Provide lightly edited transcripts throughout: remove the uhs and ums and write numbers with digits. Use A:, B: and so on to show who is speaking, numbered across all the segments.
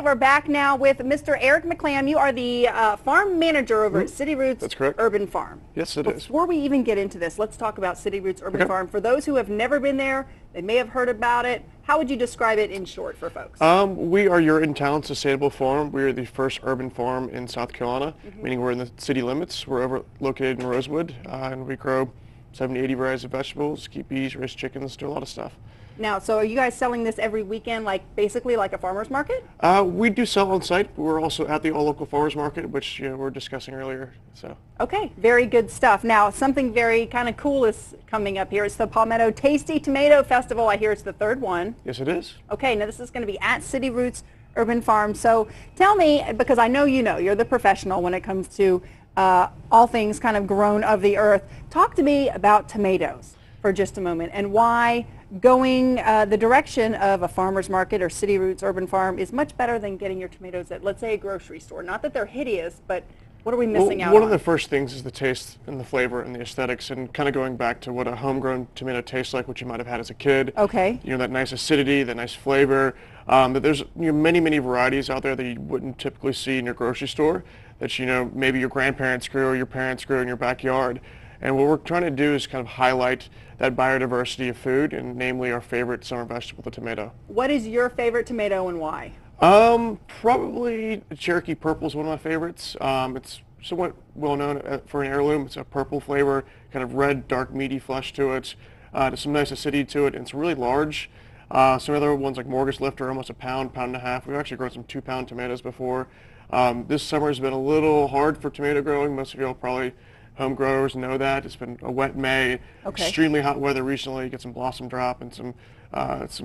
A: we're back now with Mr. Eric McClam. You are the farm manager over at City Roots
B: That's correct.
A: Urban Farm.
B: Yes, it is.
A: Before we even get into this, let's talk about City Roots Urban Farm. For those who have never been there, they may have heard about it. How would you describe it in short for folks?
B: We are your in-town sustainable farm. We are the first urban farm in South Carolina, meaning we're in the city limits. We're located in Rosewood, and we grow 70, 80 varieties of vegetables, keep bees, raise chickens, do a lot of stuff.
A: Now, so are you guys selling this every weekend, like basically like a farmer's market?
B: We do sell on site. We're also at the all-local farmers market, which we were discussing earlier. So.
A: Okay, very good stuff. Now, something very kind of cool is coming up here. It's the Palmetto Tasty Tomato Festival. I hear it's the third one.
B: Yes, it is.
A: Okay, now this is going to be at City Roots Urban Farm. So tell me, because I know you're the professional when it comes to all things kind of grown of the earth. Talk to me about tomatoes for just a moment and why going the direction of a farmer's market or City Roots Urban Farm is much better than getting your tomatoes at, let's say, a grocery store. Not that they're hideous, but what are we missing out on?
B: One of the first things is the taste and the flavor and the aesthetics, and kind of going back to what a homegrown tomato tastes like, which you might have had as a kid.
A: Okay.
B: You know, that nice acidity, that nice flavor. But there's many, many varieties out there that you wouldn't typically see in your grocery store that, maybe your grandparents grew or your parents grew in your backyard. And what we're trying to do is kind of highlight that biodiversity of food, and namely our favorite summer vegetable, the tomato.
A: What is your favorite tomato and why?
B: Probably Cherokee Purple is one of my favorites. It's somewhat well known for an heirloom. It's a purple flavor, kind of red, dark, meaty flesh to it. There's some nice acidity to it, and it's really large. Some other ones like Morgus Lift are almost a pound, pound and a half. We've actually grown some 2-pound tomatoes before. This summer has been a little hard for tomato growing. Most of you all probably home growers know that. It's been a wet May, extremely hot weather recently. You get some blossom drop and some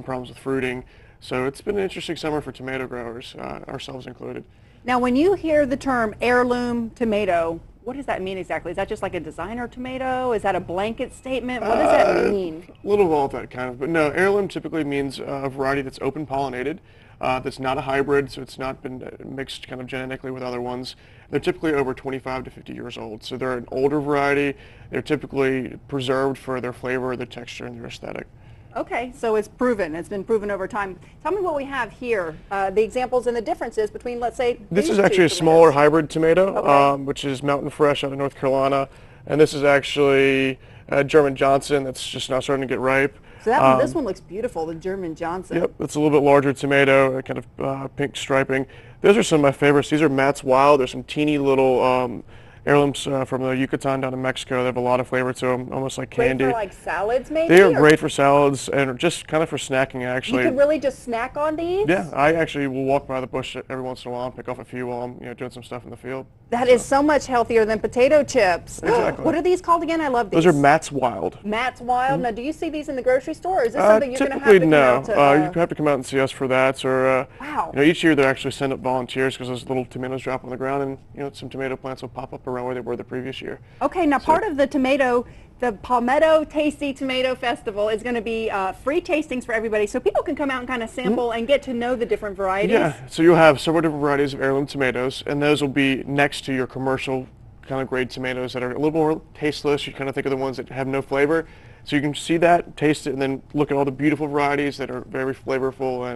B: problems with fruiting. So it's been an interesting summer for tomato growers, ourselves included.
A: Now, when you hear the term heirloom tomato, what does that mean exactly? Is that just like a designer tomato? Is that a blanket statement? What does that mean?
B: A little of all that kind of, but no, heirloom typically means a variety that's open pollinated, that's not a hybrid, so it's not been mixed kind of genetically with other ones. They're typically over 25 to 50 years old, so they're an older variety. They're typically preserved for their flavor, their texture, and their aesthetic.
A: Okay, so it's proven. It's been proven over time. Tell me what we have here, the examples and the differences between, let's say,
B: this is actually a smaller hybrid tomato,
A: Okay.
B: which is Mountain Fresh out of North Carolina, and this is actually German Johnson that's just now starting to get ripe.
A: So that one, this one looks beautiful, the German Johnson.
B: Yep, it's a little bit larger tomato, kind of pink striping. Those are some of my favorites. These are Matt's Wild. There's some teeny little heirlooms from the Yucatan down in Mexico. They have a lot of flavor to them, almost like candy.
A: Great for like salads maybe?
B: They are great for salads and just kind of for snacking actually.
A: You could really just snack on these?
B: Yeah, I actually will walk by the bush every once in a while and pick off a few while I'm doing some stuff in the field.
A: That is so much healthier than potato chips.
B: Exactly.
A: What are these called again? I love these.
B: Those are Matt's Wild.
A: Matt's Wild. Now, do you see these in the grocery store? Or is this something you're going to have to come out to?
B: You have to come out and see us for that. Or
A: wow.
B: Each year they actually send up volunteers because those little tomatoes drop on the ground, and some tomato plants will pop up around where they were the previous year.
A: Okay, now part of the Palmetto Tasty Tomato Festival is going to be free tastings for everybody, so people can come out and kind of sample and get to know the different varieties.
B: Yeah, so you'll have several different varieties of heirloom tomatoes, and those will be next to your commercial kind of grade tomatoes that are a little more tasteless. You kind of think of the ones that have no flavor. So you can see that, taste it, and then look at all the beautiful varieties that are very flavorful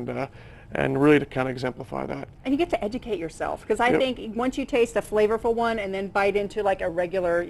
B: and really to kind of exemplify that.
A: And you get to educate yourself, because I think once you taste a flavorful one and then bite into like a regular,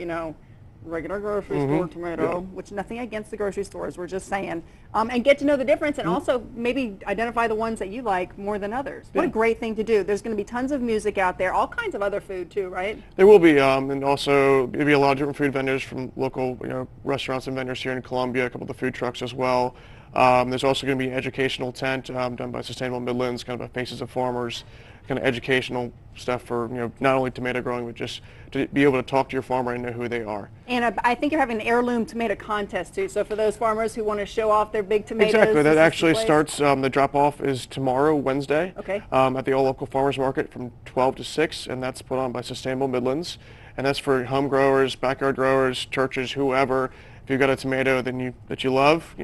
A: regular grocery store tomato, which nothing against the grocery stores, we're just saying, and get to know the difference and also maybe identify the ones that you like more than others. What a great thing to do. There's going to be tons of music out there, all kinds of other food too, right?
B: There will be, and also there'll be a lot of different food vendors from local restaurants and vendors here in Columbia, a couple of the food trucks as well. There's also going to be an educational tent done by Sustainable Midlands, kind of a Faces of Farmers, kind of educational stuff for not only tomato growing, but just to be able to talk to your farmer and know who they are.
A: And I think you're having an heirloom tomato contest too. So for those farmers who want to show off their big tomatoes,
B: exactly. That actually starts. The drop-off is tomorrow, Wednesday.
A: Okay.
B: At the all local farmers market from 12 to 6, and that's put on by Sustainable Midlands, and that's for home growers, backyard growers, churches, whoever. If you've got a tomato that you love,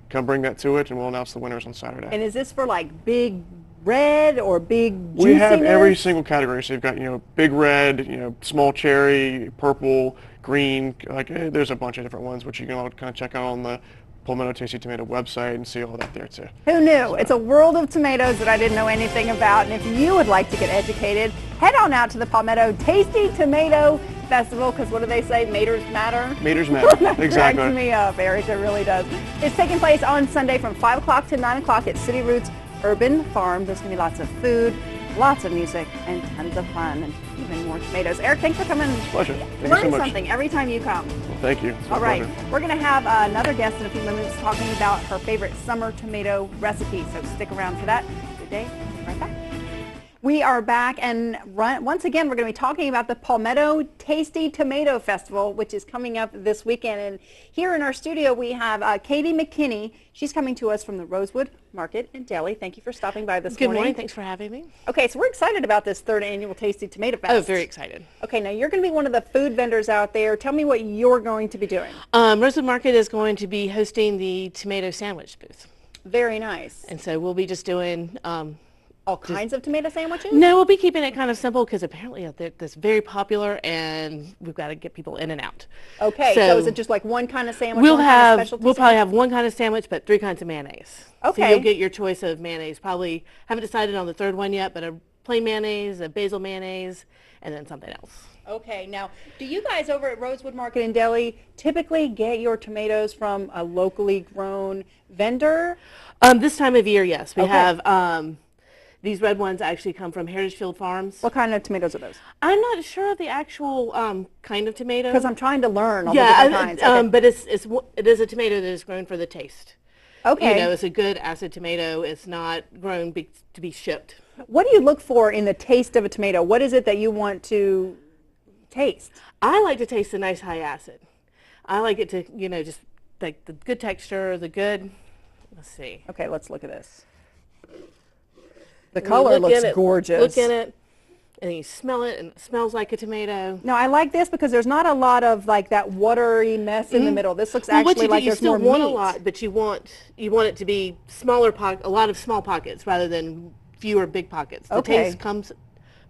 B: come bring that to it, and we'll announce the winners on Saturday.
A: And is this for like big red or big juiciness?
B: We have every single category. So you've got big red, small cherry, purple, green. There's a bunch of different ones which you can all kind of check out on the Palmetto Tasty Tomato website and see all that there too.
A: Who knew? It's a world of tomatoes that I didn't know anything about. And if you would like to get educated, head on out to the Palmetto Tasty Tomato Festival, because what do they say? Maters matter?
B: Maters matter. Exactly.
A: Cracks me up, Eric. It really does. It's taking place on Sunday from 5 o'clock to 9 o'clock at City Roots Urban Farm. There's going to be lots of food, lots of music, and tons of fun, and even more tomatoes. Eric, thanks for coming.
B: Pleasure. Thank you
A: Learn
B: so much.
A: something every time you come.
B: Well, thank you.
A: All right. We're going to have another guest in a few minutes talking about her favorite summer tomato recipe, so stick around for that. Good day. Right back. We are back, and once again, we're going to be talking about the Palmetto Tasty Tomato Festival, which is coming up this weekend. And here in our studio, we have Katie McKinney. She's coming to us from the Rosewood Market in Delhi. Thank you for stopping by this morning.
C: Good morning. Thanks for having me.
A: Okay, so we're excited about this third annual Tasty Tomato Fest.
C: Oh, very excited.
A: Okay, now you're going to be one of the food vendors out there. Tell me what you're going to be doing.
C: Rosewood Market is going to be hosting the tomato sandwich booth.
A: Very nice.
C: And so we'll be just doing...
A: all kinds of tomato sandwiches?
C: No, we'll be keeping it kind of simple because apparently that's very popular and we've got to get people in and out.
A: Okay, so is it just like one kind of sandwich?
C: We'll
A: probably
C: have one kind of sandwich, but 3 kinds of mayonnaise.
A: Okay.
C: So you'll get your choice of mayonnaise. Probably haven't decided on the third one yet, but a plain mayonnaise, a basil mayonnaise, and then something else.
A: Okay, now, do you guys over at Rosewood Market in Delhi typically get your tomatoes from a locally grown vendor?
C: This time of year, yes. We
A: Okay.
C: have... these red ones actually come from Heritage Field Farms.
A: What kind of tomatoes are those?
C: I'm not sure of the actual kind of tomato.
A: Because I'm trying to learn all the different kinds. Okay.
C: But it is a tomato that is grown for the taste.
A: Okay.
C: You know, it's a good acid tomato. It's not grown to be shipped.
A: What do you look for in the taste of a tomato? What is it that you want to taste?
C: I like to taste the nice high acid. I like it to, you know, just like the good texture, the good, let's see.
A: Okay, let's look at this. The color looks gorgeous.
C: Look in it, and you smell it, and it smells like a tomato.
A: No, I like this because there's not a lot of like that watery mess in the middle. This looks actually like there's more meat.
C: You still want a lot, but you want it to be smaller a lot of small pockets rather than fewer big pockets. The taste comes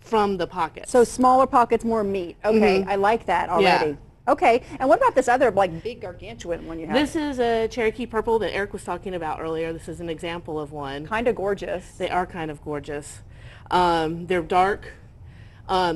C: from the pockets.
A: So smaller pockets, more meat. Okay, I like that already.
C: Yeah.
A: Okay, and what about this other like big gargantuan one you have?
C: This is a Cherokee Purple that Eric was talking about earlier. This is an example of one.
A: Kind of gorgeous.
C: They are kind of gorgeous. They're dark.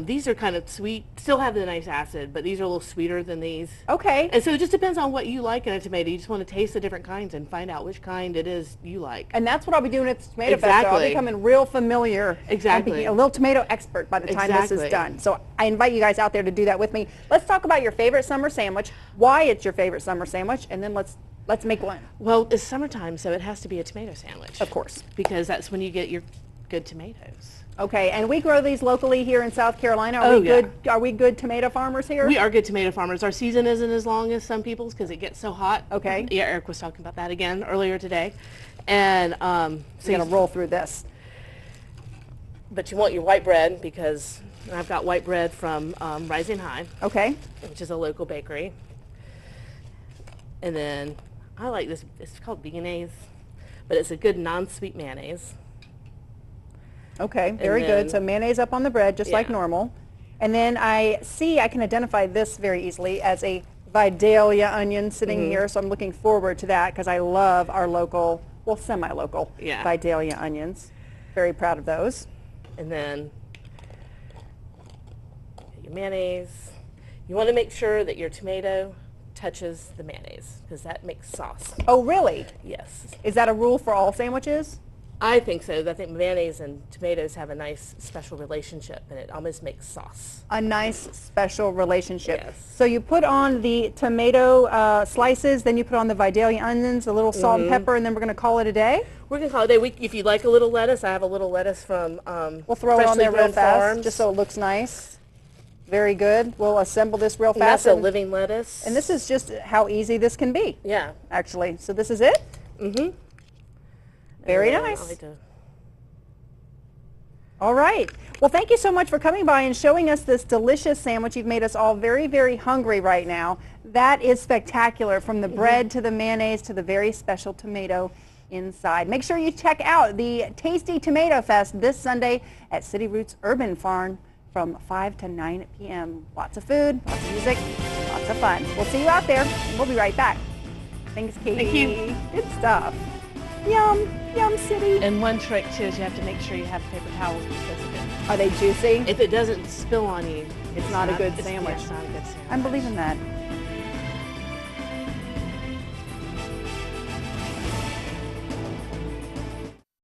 C: These are kind of sweet, still have the nice acid, but these are a little sweeter than these.
A: Okay.
C: And so it just depends on what you like in a tomato. You just want to taste the different kinds and find out which kind it is you like.
A: And that's what I'll be doing at the Tomato Festival. I'll be becoming real familiar.
C: Exactly.
A: And be a little tomato expert by the time this is done. So I invite you guys out there to do that with me. Let's talk about your favorite summer sandwich, why it's your favorite summer sandwich, and then let's make one.
C: Well, it's summertime, so it has to be a tomato sandwich.
A: Of course.
C: Because that's when you get your good tomatoes.
A: Okay, and we grow these locally here in South Carolina. Are we good tomato farmers here?
C: We are good tomato farmers. Our season isn't as long as some people's because it gets so hot.
A: Okay.
C: Yeah, Eric was talking about that again earlier today. And
A: so you're going to roll through this.
C: But you want your white bread because I've got white bread from Rising High.
A: Okay.
C: Which is a local bakery. And then I like this, it's called mayonnaise, but it's a good non-sweet mayonnaise.
A: Okay, very good. So mayonnaise up on the bread, just like normal. And then I can identify this very easily as a Vidalia onion sitting here, so I'm looking forward to that because I love our local, well, semi-local Vidalia onions. Very proud of those.
C: And then your mayonnaise. You want to make sure that your tomato touches the mayonnaise because that makes sauce.
A: Oh, really?
C: Yes.
A: Is that a rule for all sandwiches?
C: I think so. I think mayonnaise and tomatoes have a nice special relationship, and it almost makes sauce.
A: A nice special relationship.
C: Yes.
A: So you put on the tomato slices, then you put on the Vidalia onions, a little salt and pepper, and then we're going to call it a day?
C: We're going to call it a day. If you like a little lettuce, I have a little lettuce from
A: we'll throw it on there real fast,
C: farms.
A: just so it looks nice. Very good. We'll assemble this real fast.
C: And that's a living lettuce.
A: And this is just how easy this can be.
C: Yeah.
A: Actually. So this is it?
C: Mm-hmm.
A: Very nice. All right. Well, thank you so much for coming by and showing us this delicious sandwich. You've made us all very, very hungry right now. That is spectacular, from the bread to the mayonnaise to the very special tomato inside. Make sure you check out the Tasty Tomato Fest this Sunday at City Roots Urban Farm from 5 to 9 p.m. Lots of food, lots of music, lots of fun. We'll see you out there. We'll be right back. Thanks, Katie.
C: Thank you.
A: Good stuff. Yum, yum city.
C: And one trick too is you have to make sure you have paper towels because of it.
A: Are they juicy?
C: If it doesn't spill on you,
A: It's not a good
C: it's
A: sandwich.
C: not a good sandwich.
A: I'm believing that.